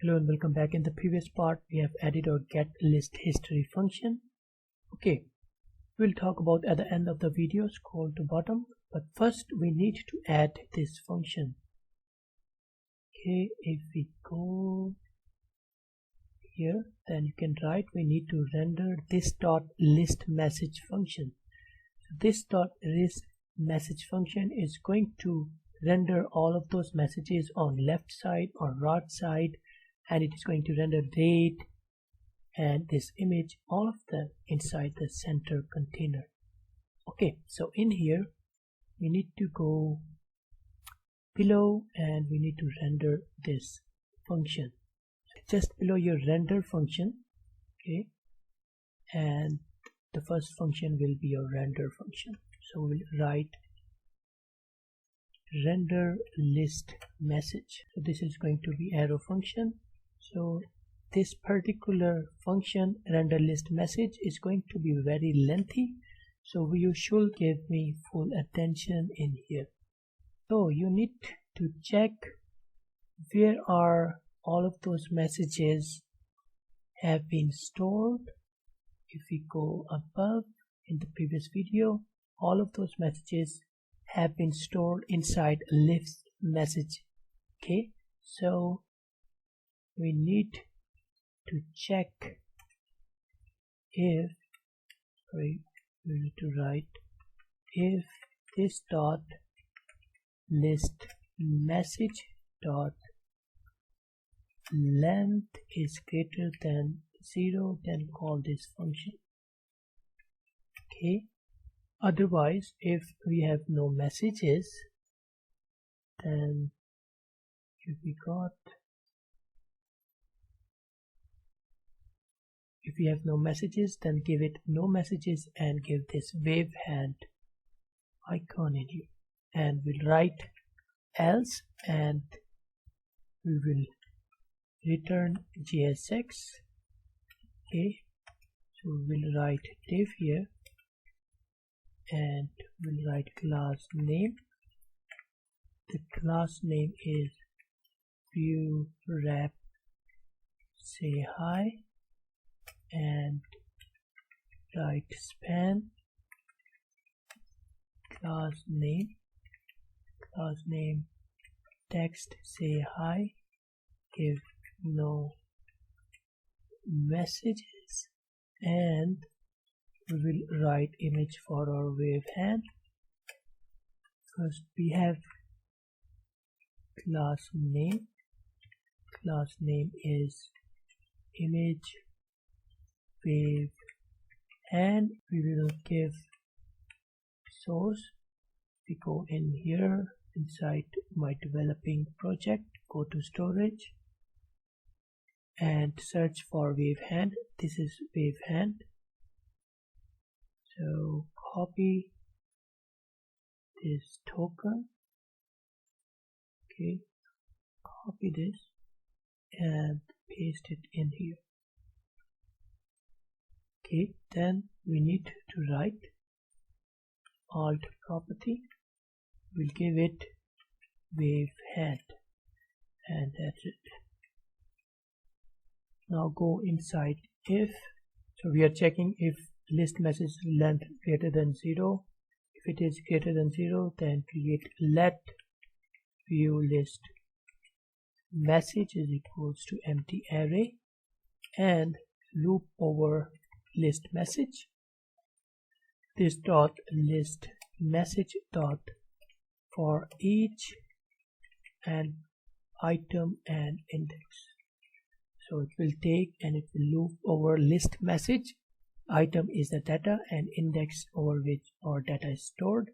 Hello and welcome back. In the previous part we have added our get list history function. Okay, we'll talk about at the end of the video. Scroll to bottom, but first we need to add this function. Okay, if we go here, then you can write we need to render this dot list message function. So this dot list message function is going to render all of those messages on left side or right side, and it is going to render date and this image, all of them inside the center container. Okay, so in here we need to go below and we need to render this function just below your render function. Okay, and the first function will be your render function. So we'll write render list message. So this is going to be arrow function. So this particular function render list message is going to be very lengthy, so you should give me full attention in here. So you need to check where are all of those messages have been stored. If we go above in the previous video, all of those messages have been stored inside list message. Okay, so we need to check if we need to write if this dot list message dot length is greater than 0, then call this function. Okay, otherwise if we have no messages, then if we have no messages, then give it no messages and give this wave hand icon in here, and we'll write else and we will return JSX. Okay, so we'll write div here and we'll write class name. The class name is view wrap say hi, and write span class name text say hi, give no messages, and we will write image for our wave hand. First we have class name is image wave, and we will give source. We go in here inside my developing project, go to storage and search for wave hand. This is wave hand, so copy this token. Okay, copy this and paste it in here. Okay, then we need to write alt property. We'll give it wave hand, and that's it. Now go inside if. So we are checking if list message length greater than 0. If it is greater than 0, then create let view list message is equals to empty array and loop over list message. This dot list message dot for each and item and index. So it will take and it will loop over list message. Item is the data and index over which our data is stored,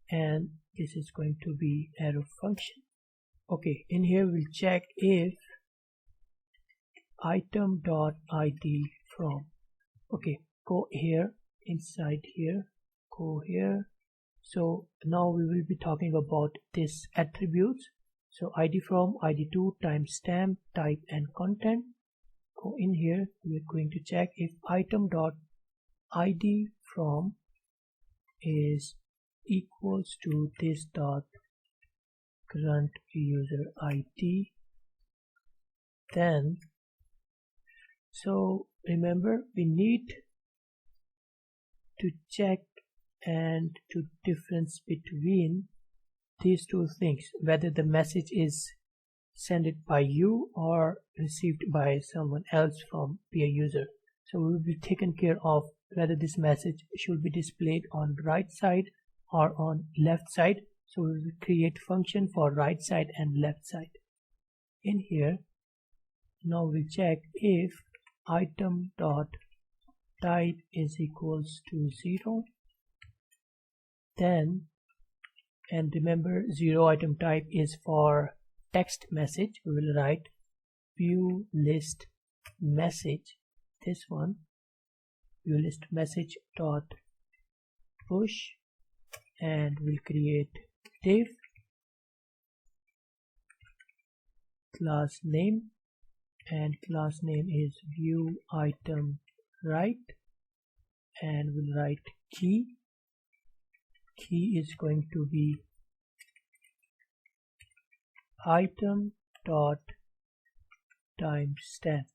and this is going to be arrow function. Okay, in here we'll check if item dot id from. Okay, go here inside here, go here. So now we will be talking about this attributes. So id from, id2, timestamp, type and content. Go in here, we're going to check if item dot id from is equals to this dot current user ID then so remember we need to check and to difference between these two things, whether the message is sent by you or received by someone else from be a user. So we will be taken care of whether this message should be displayed on right side or on left side. So we will create function for right side and left side. In here now we check if item dot type is equals to 0, then, and remember 0 item type is for text message, we will write view list message, this one, view list message dot push, and we'll create div class name, and class name is view item right, and we'll write key is going to be item dot timestamp.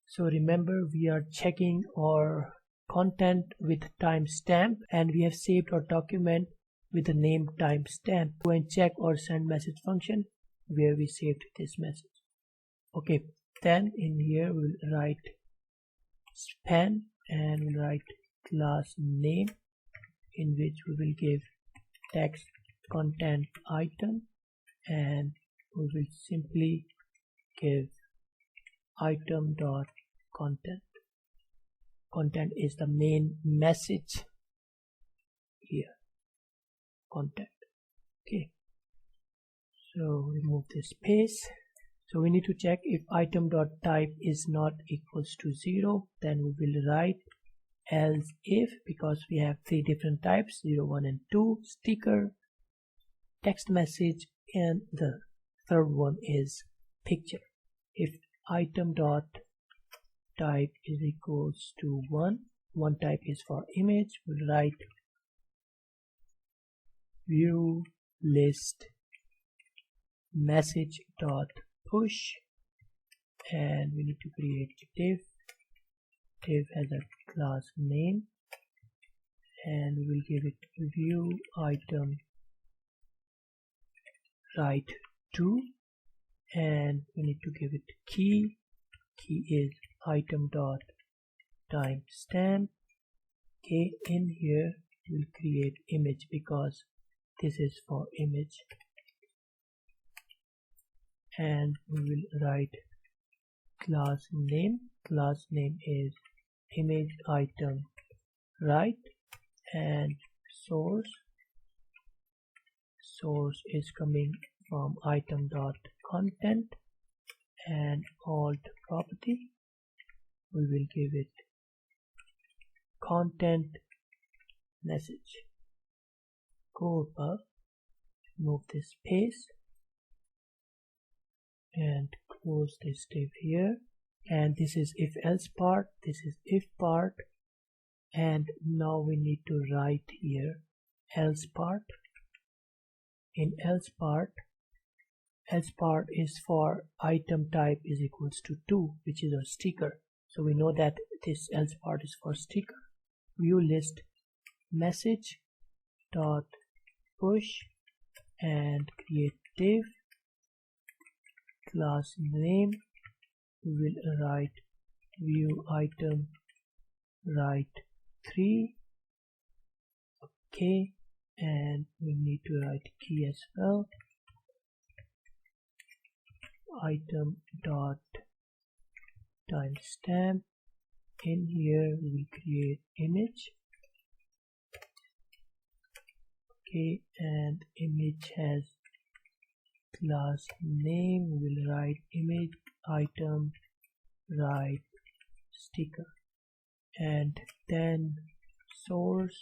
So remember we are checking our content with timestamp, and we have saved our document with the name timestamp. Go and check our send message function where we saved this message. Okay, then in here we'll write span, and we'll write class name, in which we will give text content item, and we will simply give item dot content. Content is the main message here, content. Okay, so remove this space. So we need to check if item dot type is not equals to 0, then we will write else if, because we have 3 different types, 0, 1 and 2, sticker, text message, and the third one is picture. If item dot type is equals to 1, one type is for image, we'll write view list message dot push, and we need to create div has a class name, and we will give it view item right to, and we need to give it key is item dot timestamp. Okay, in here we'll create image because this is for image, and we will write class name is image item right, and source is coming from item dot content, and alt property we will give it content message. Go above, move this space, and close this div here, and this is if else part, this is if part, and now we need to write here else part. In else part is for item type is equals to 2, which is our sticker, so we know that this else part is for sticker. View list message dot push, and create div class name, we will write view item right 3. Okay, and we need to write key as well, item dot timestamp. In here we will create image. Okay, and image has class name, we will write image item right sticker, and then source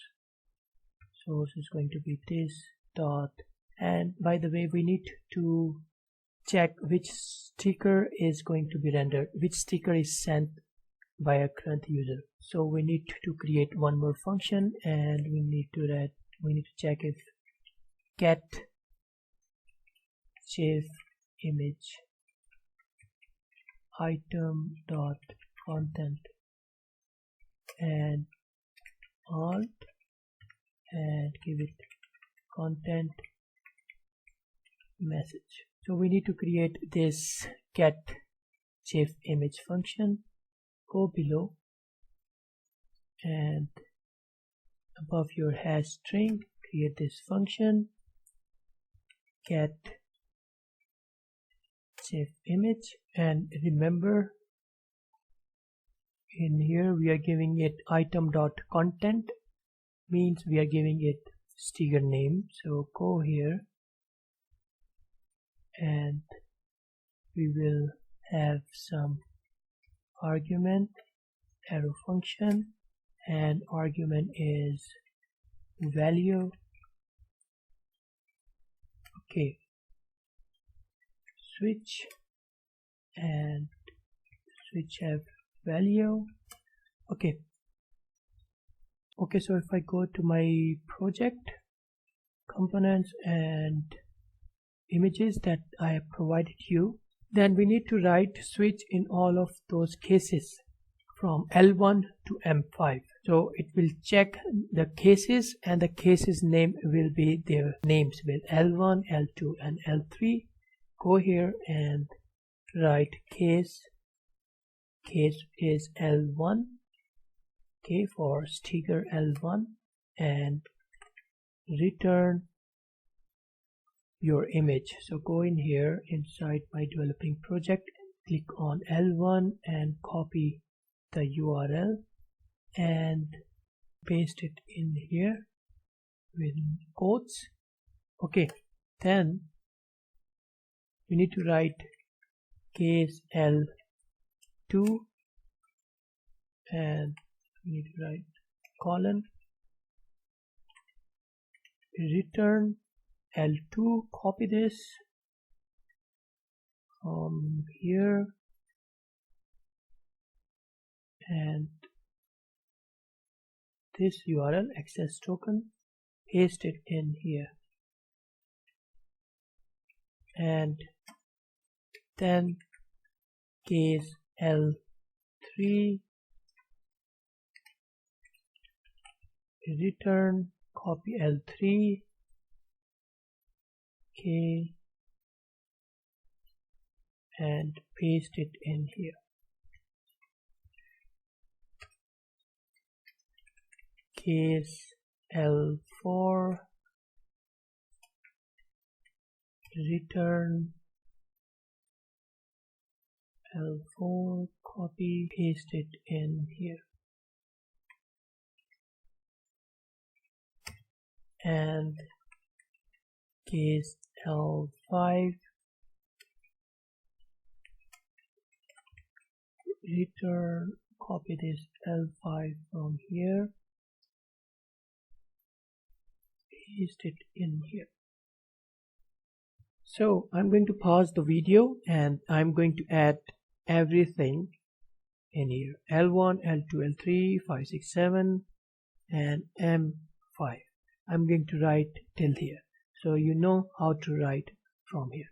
is going to be this dot, and by the way we need to check which sticker is going to be rendered, which sticker is sent by a current user. So we need to create one more function, and we need to check if get GIF image item.content and alt and give it content message. So we need to create this get GIF image function. Go below and above your hash string create this function get GIF image, and remember in here we are giving it item.content, means we are giving it sticker name. So go here and we will have some argument, arrow function, and argument is value. Okay, switch and switch have value. Okay, so if I go to my project components and images that I have provided you, then we need to write switch in all of those cases from L1 to M5. So it will check the cases and the cases name will be their names with L1, L2 and L3. Go here and write case is L1, okay, for sticker L1, and return your image. So go in here inside my developing project, click on L1 and copy the URL and paste it in here with quotes. Okay, then we need to write case L2 and we need to write colon return L2, copy this from here and this URL access token, paste it in here, and then case L3 return copy L3, okay, and paste it in here. Case L4 return L4, copy, paste it in here, and case L5 return, copy this L5 from here, paste it in here. So I'm going to pause the video and I'm going to add everything in here: L1, L2, L3, 5, 6, 7 and M5. I'm going to write till here so you know how to write from here.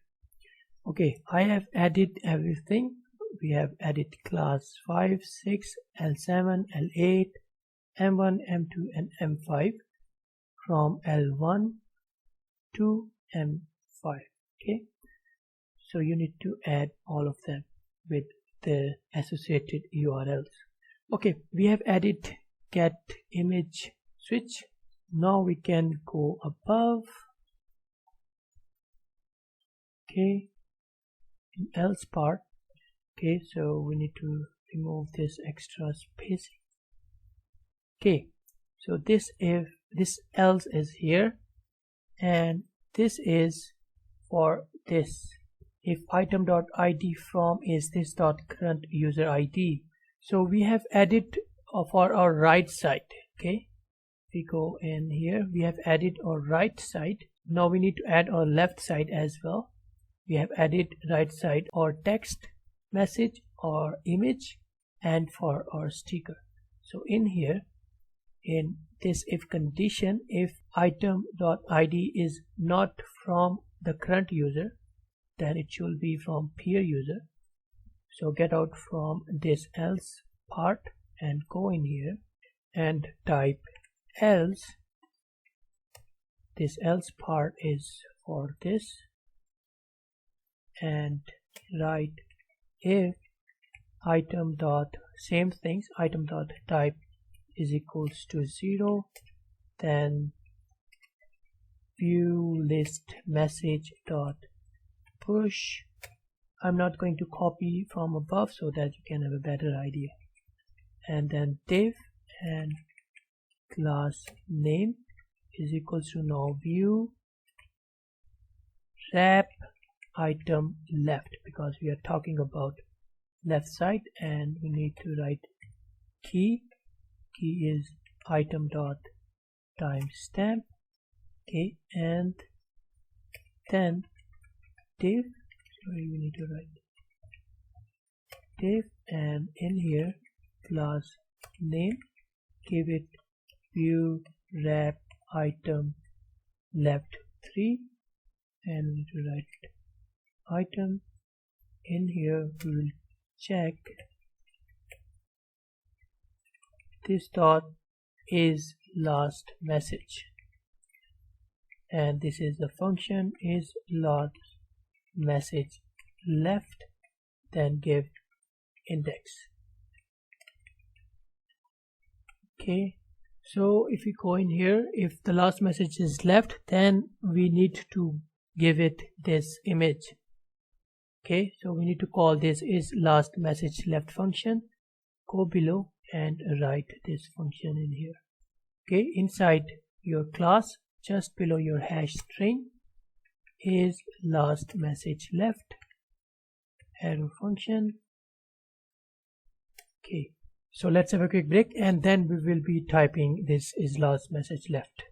Okay, I have added everything. We have added class 5, 6, L7, L8, M1, M2 and M5 from L1 to M5. Okay, so you need to add all of them with the associated URLs. Okay, we have added get image switch. Now we can go above, okay, in else part. Okay, so we need to remove this extra space. Okay, so this else is here and this is for this. If item.id from is this current user ID. So we have added for our right side. Okay, we go in here, we have added our right side. Now we need to add our left side as well. We have added right side or text message or image and for our sticker. So in here, in this if condition, if item.id is not from the current user, then it should be from peer user. So get out from this else part and go in here and type else. This else part is for this, and write if item dot same things, item dot type is equals to 0, then view list message dot push. I'm not going to copy from above so that you can have a better idea. And then div and class name is equals to now view wrap item left, because we are talking about left side, and we need to write key is item dot timestamp. Okay, and then div, sorry, we need to write div, and in here class name, give it view wrap item left 3, and we need to write item. In here we will check this dot is last message, and this is the function is last message left, then give index. Okay, so if we go in here, if the last message is left, then we need to give it this image. Okay, so we need to call this is last message left function. Go below and write this function in here. Okay, inside your class, just below your hash string, is last message left arrow function. Okay, so let's have a quick break, and then we will be typing this is last message left.